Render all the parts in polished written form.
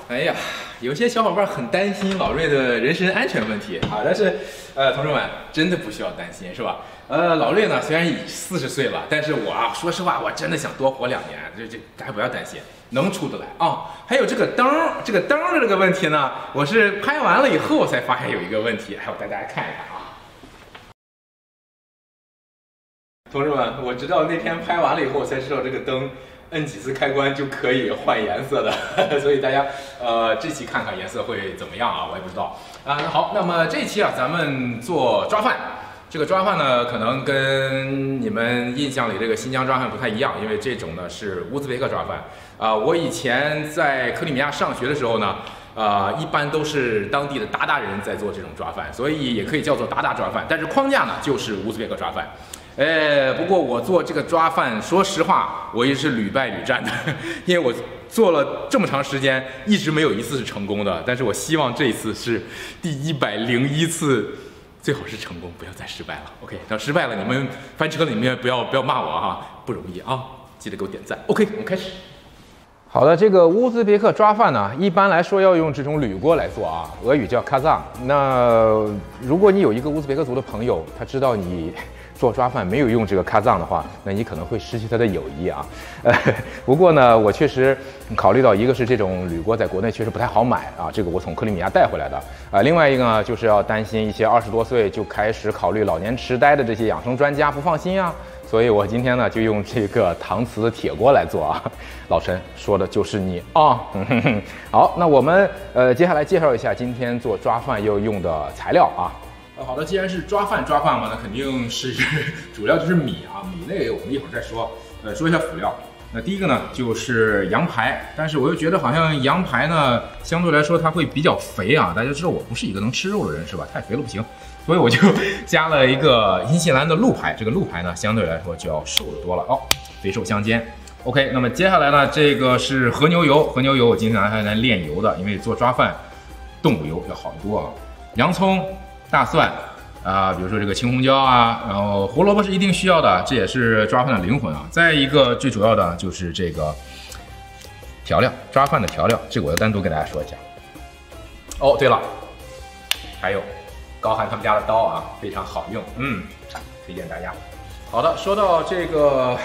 哎呀，有些小伙伴很担心老瑞的人身安全问题啊，但是，同志们真的不需要担心，是吧？老瑞呢虽然已40岁了，但是我啊，说实话，我真的想多活2年，大家不要担心，能出得来啊。还有这个灯的这个问题呢，我是拍完了以后才发现有一个问题，我带大家看一看啊。同志们，我知道那天拍完了以后，我才知道这个灯摁几次开关就可以换颜色的，所以大家这期看看颜色会怎么样啊？我也不知道啊。好，那么这期啊，咱们做抓饭。这个抓饭呢，可能跟你们印象里这个新疆抓饭不太一样，因为这种呢是乌兹别克抓饭我以前在克里米亚上学的时候呢，一般都是当地的鞑靼人在做这种抓饭，所以也可以叫做鞑靼抓饭，但是框架呢就是乌兹别克抓饭。不过我做这个抓饭，说实话，我也是屡败屡战的，因为我做了这么长时间，一直没有一次是成功的。但是我希望这一次是第101次，最好是成功，不要再失败了。OK， 要失败了，你们翻车了，你们不要骂我哈，不容易啊，记得给我点赞。OK， 我们开始。好的，这个乌兹别克抓饭呢，一般来说要用这种铝锅来做啊，俄语叫卡藏。那如果你有一个乌兹别克族的朋友，他知道你做抓饭没有用这个卡藏的话，那你可能会失去他的友谊啊。不过呢，我确实考虑到一个是这种铝锅在国内确实不太好买啊，这个我从克里米亚带回来的另外一个呢，就是要担心一些20多岁就开始考虑老年痴呆的这些养生专家不放心啊。所以我今天呢就用这个搪瓷的铁锅来做啊。老陈说的就是你啊。好，那我们接下来介绍一下今天做抓饭要用的材料啊。好的，既然是抓饭嘛，那肯定是主料就是米啊，米那个我们一会儿再说。说一下辅料。那第一个呢就是羊排，但是我又觉得好像羊排呢相对来说它会比较肥啊。大家知道我不是一个能吃肉的人是吧？太肥了不行，所以我就加了一个新西兰的鹿排。这个鹿排呢相对来说就要瘦得多了哦，肥瘦相间。OK， 那么接下来呢，这个是和牛油，和牛油我今天还来炼油的，因为做抓饭动物油要好得多啊。洋葱、大蒜比如说这个青红椒啊，然后胡萝卜是一定需要的，这也是抓饭的灵魂啊。再一个最主要的就是这个调料，抓饭的调料，这个我要单独给大家说一下。哦，对了，还有高寒他们家的刀啊，非常好用，推荐大家。好的，说到这个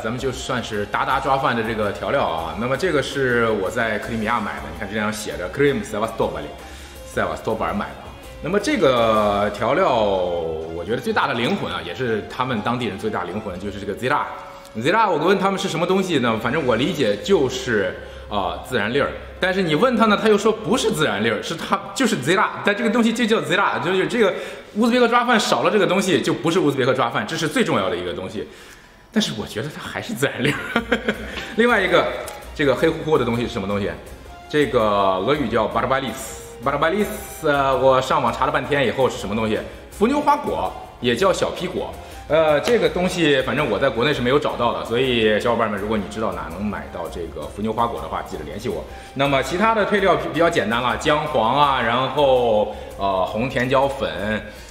咱们就算是鞑靼抓饭的这个调料啊，那么这个是我在克里米亚买的，你看这上写着 Krim Sevastopol 塞瓦斯托波尔买的。那么这个调料，我觉得最大的灵魂啊，也是他们当地人最大灵魂，就是这个 Zira。我问他们是什么东西呢？反正我理解就是孜然粒儿。但是你问他呢，他又说不是孜然粒儿，是它就是 Zira。但这个东西就叫 Zira，就是这个乌兹别克抓饭少了这个东西就不是乌兹别克抓饭，这是最重要的一个东西。但是我觉得它还是孜然粒儿。另外一个这个黑乎乎的东西是什么东西？这个俄语叫巴拉巴利斯。巴拉巴利斯，我上网查了半天以后是什么东西？伏牛花果，也叫小皮果。这个东西反正我在国内是没有找到的，所以小伙伴们，如果你知道哪能买到这个伏牛花果的话，记得联系我。那么其他的配料比较简单了，姜黄啊，然后红甜椒粉，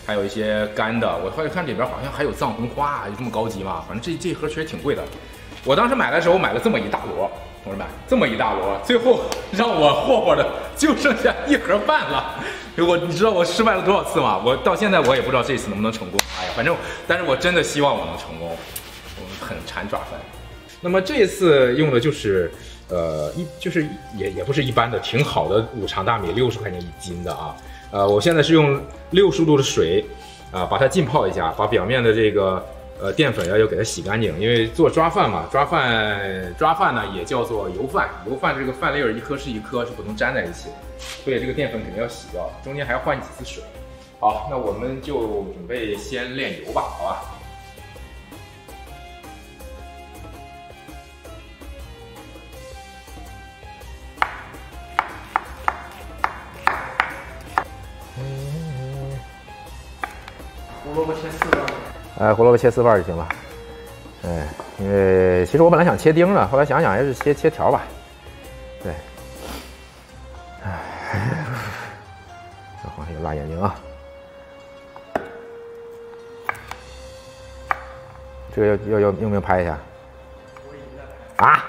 还有一些干的。我后来看里边好像还有藏红花啊，有这么高级吗？反正这盒确实挺贵的。我当时买的时候买了这么一大摞。同志们，这么一大摞，最后让我霍霍的就剩下1盒半了。你知道我失败了多少次吗？我到现在我也不知道这次能不能成功。哎呀，反正，但是我真的希望我能成功。我很馋抓饭。那么这一次用的就是就是也不是一般的，挺好的五常大米，60块钱1斤的啊。我现在是用60度的水把它浸泡一下，把表面的这个淀粉要给它洗干净，因为做抓饭嘛，抓饭呢也叫做油饭，油饭这个饭粒儿一颗是一颗，是不能粘在一起的，所以这个淀粉肯定要洗掉，中间还要换几次水。好，那我们就准备先炼油吧，好吧？胡萝卜切4瓣。胡萝卜切4瓣就行了。因为其实我本来想切丁的，后来想想还是切条吧。对。这好像有辣眼睛啊。这个用不用拍一下？啊？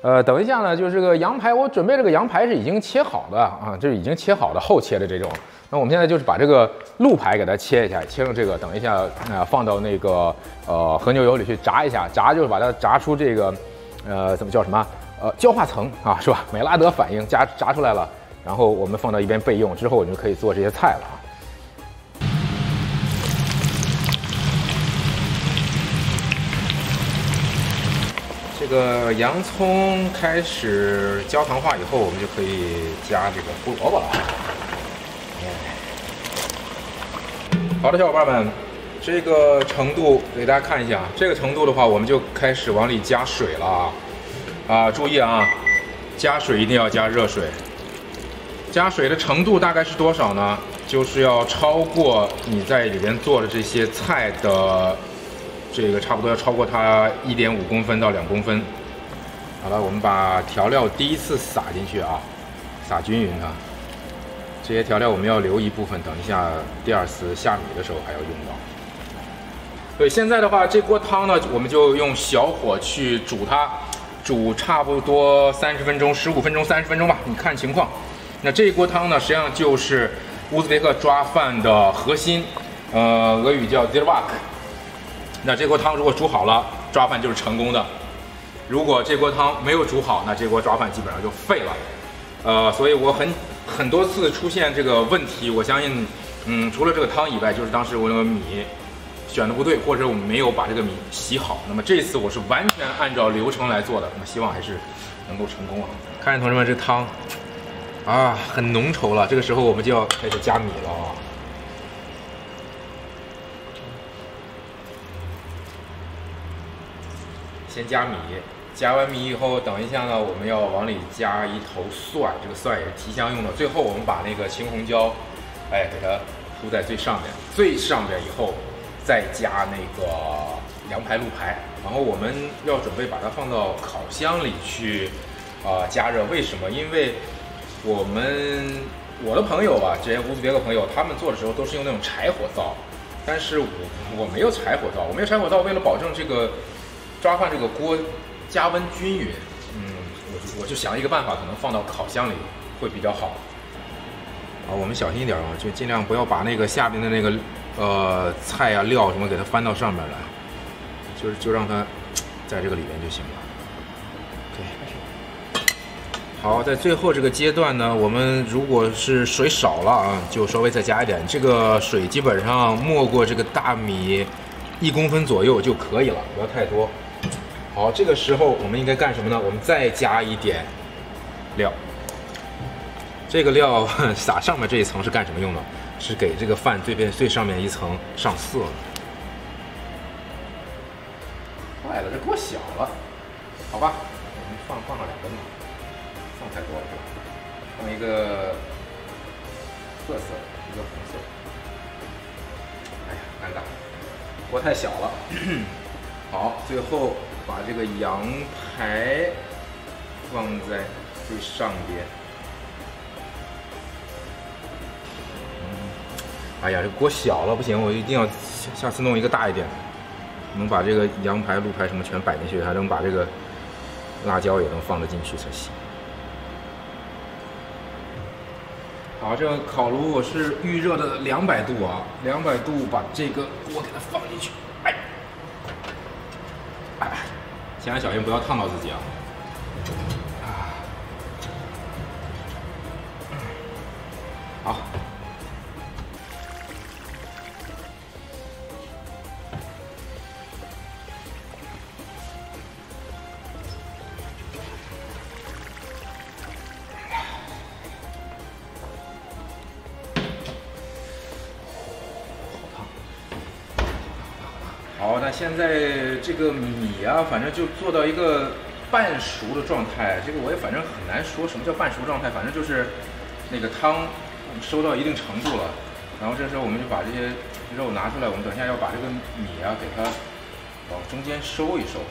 等一下呢，就是这个羊排，我准备这个羊排是已经切好的啊，这是已经切好的后切的这种。那我们现在就是把这个鹿排给它切一下，切成这个，等一下放到那个和牛油里去炸一下，炸就是把它炸出这个怎么叫什么焦化层啊，是吧？美拉德反应炸出来了，然后我们放到一边备用，之后我们就可以做这些菜了啊。这个洋葱开始焦糖化以后，我们就可以加这个胡萝卜了。好的，小伙伴们，这个程度给大家看一下，这个程度的话，我们就开始往里加水了啊！注意啊，加水一定要加热水。加水的程度大概是多少呢？就是要超过你在里边做的这些菜的。这个差不多要超过它1.5公分到2公分。好了，我们把调料第一次撒进去啊，撒均匀它。这些调料我们要留一部分，等一下第二次下米的时候还要用到。对，现在的话，这锅汤呢，我们就用小火去煮它，煮差不多30分钟、15分钟、30分钟吧，你看情况。那这一锅汤呢，实际上就是乌兹别克抓饭的核心，俄语叫 zirvak。那这锅汤如果煮好了，抓饭就是成功的；如果这锅汤没有煮好，那这锅抓饭基本上就废了。所以我很多次出现这个问题，我相信，除了这个汤以外，就是当时我那个米选的不对，或者我们没有把这个米洗好。那么这次我是完全按照流程来做的，那么希望还是能够成功啊！看见同志们，这汤啊很浓稠了，这个时候我们就要开始加米了啊。先加米，加完米以后，等一下呢，我们要往里加一头蒜，这个蒜也是提香用的。最后我们把那个青红椒，给它铺在最上面，最上面以后再加那个羊排、鹿排，然后我们要准备把它放到烤箱里去加热。为什么？因为我的朋友吧，这些乌兹别克朋友，他们做的时候都是用那种柴火灶，但是我没有柴火灶，我没有柴火灶，为了保证这个抓饭这个锅加温均匀，我就想一个办法，可能放到烤箱里会比较好。我们小心一点啊，就尽量不要把那个下边的那个菜啊料什么给它翻到上面来，就让它在这个里面就行了。OK， 好，在最后这个阶段呢，我们如果是水少了啊，就稍微再加一点。这个水基本上没过这个大米1公分左右就可以了，不要太多。好，这个时候我们应该干什么呢？我们再加一点料。这个料撒上面这一层是干什么用的？是给这个饭最上面一层上色。坏了，这锅小了，好吧，我们放上2根吧，放太多了，放一个褐色，一个红色。哎呀，尴尬，锅太小了。好，最后把这个羊排放在最上边。哎呀，这锅小了不行，我一定要下次弄一个大一点的，能把这个羊排、鹿排什么全摆进去，还能把这个辣椒也能放得进去才行。好，这个烤炉我是预热的200度啊，200度把这个锅给它放进去。千万小心不要烫到自己啊！好。好，那现在这个米啊，反正就做到一个半熟的状态。这个我也反正很难说什么叫半熟状态，反正就是那个汤收到一定程度了。然后这时候我们就把这些肉拿出来，我们等一下要把这个米啊给它往中间收一收。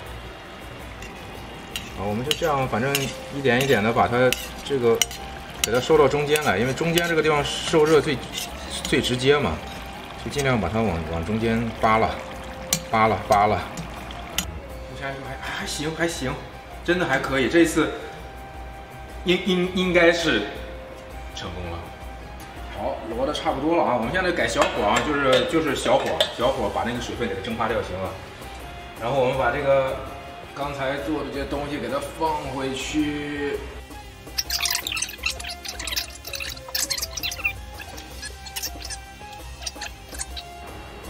我们就这样，反正一点一点的把它这个给它收到中间来，因为中间这个地方受热最直接嘛，就尽量把它往中间扒拉。目前还行，真的还可以，这一次应该是成功了。好，摞的差不多了啊，我们现在改小火啊，就是小火把那个水分给它蒸发掉就行了。然后我们把这个刚才做的这些东西给它放回去。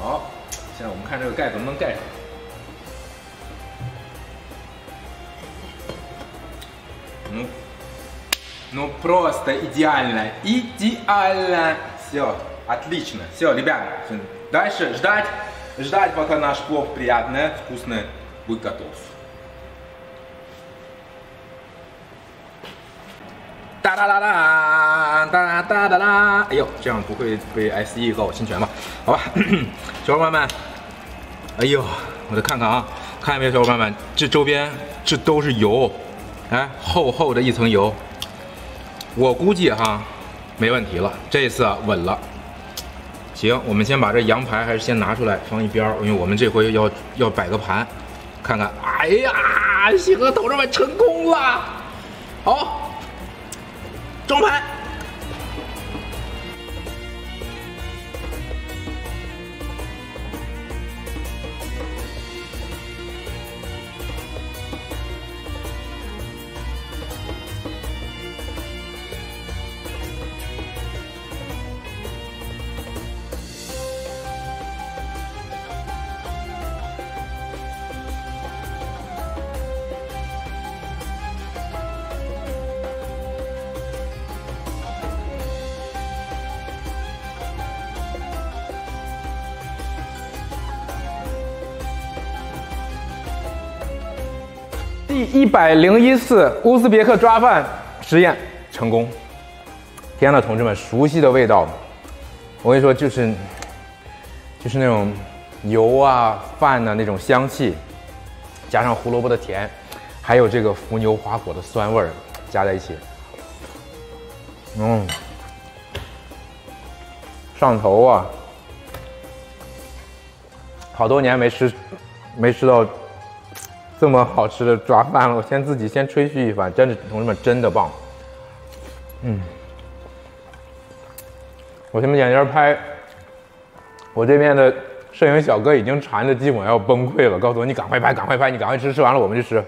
好，现在我们看这个盖子能不能盖上。Ну просто идеально, идеально. Все, отлично. Все, ребята, дальше ждать, пока наш плов приятный, вкусный будет готов. 哒哒哒哒哒哒哒哒！哎呦，这样不会被 SE 告我侵权吧？好吧，小伙伴们，哎呦，我再看看啊，看见没有，小伙伴们，这周边这都是油，哎，厚厚的一层油。我估计哈，没问题了，这一次啊稳了。行，我们先把这羊排还是先拿出来放一边，因为我们这回要摆个盘，看看。哎呀，西河同志们成功了！好，装盘。第101次乌兹别克抓饭实验成功！天呐，同志们，熟悉的味道，我跟你说，就是那种油啊、饭的那种香气，加上胡萝卜的甜，还有这个伏牛花果的酸味儿加在一起，上头啊！好多年没吃到这么好吃的抓饭了，我自己先吹嘘一番，真的，同志们真的棒。我前面眼前拍，我这边的摄影小哥已经馋的基本要崩溃了，告诉我你赶快拍，赶快拍，你赶快吃，吃完了我们就吃。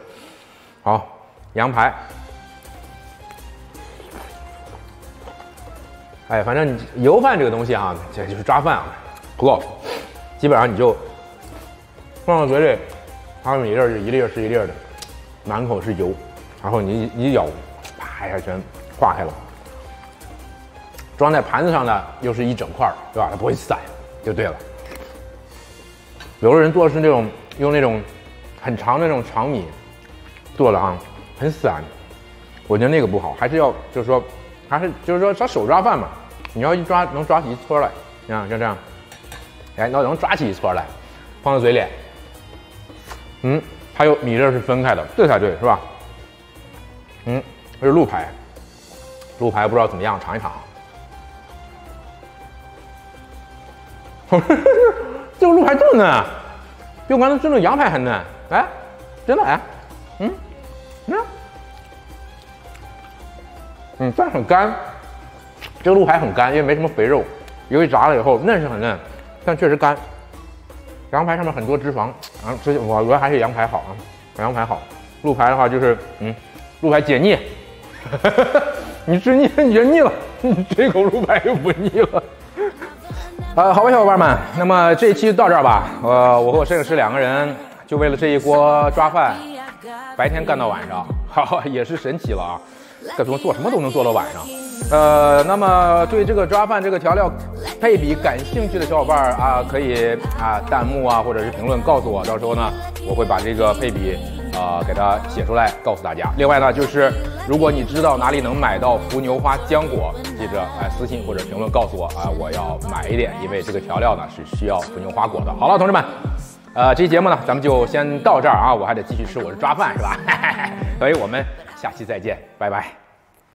好，羊排。哎，反正油饭这个东西啊，这就是抓饭啊 ，plov， 基本上你就放到嘴里。它一粒是一粒是一粒的，满口是油，然后你一咬，啪一下全化开了。装在盘子上呢，又是一整块，对吧？它不会散，就对了。有的人做的是用那种很长的那种长米做的啊，很散，我觉得那个不好，还是要就是说他手抓饭嘛，你要一抓能抓起一撮来，像这样，哎，能抓起一撮来，放在嘴里。还有米粒是分开的，这才对，是吧？这是鹿排，鹿排不知道怎么样，尝一尝。这个鹿排这么嫩啊，比我刚才吃的羊排还嫩，哎，真的哎，但很干，这个鹿排很干，因为没什么肥肉，由于炸了以后嫩是很嫩，但确实干。羊排上面很多脂肪，我觉得还是羊排好啊，羊排好。鹿排的话就是，鹿排解腻，你吃腻，你觉得腻了，你这口鹿排又不腻了。好吧，小伙伴们，那么这一期就到这儿吧。我和我摄影师2个人就为了这一锅抓饭，白天干到晚上，也是神奇了啊！各种做什么都能做到晚上。那么对这个抓饭这个调料配比感兴趣的小伙伴啊，可以弹幕啊或者是评论告诉我，到时候呢我会把这个配比给它写出来告诉大家。另外呢，就是如果你知道哪里能买到伏牛花浆果，记着私信或者评论告诉我我要买一点，因为这个调料呢是需要伏牛花果的。好了，同志们，这期节目呢咱们就先到这儿啊，我还得继续吃我的抓饭是吧？所以我们下期再见，拜拜。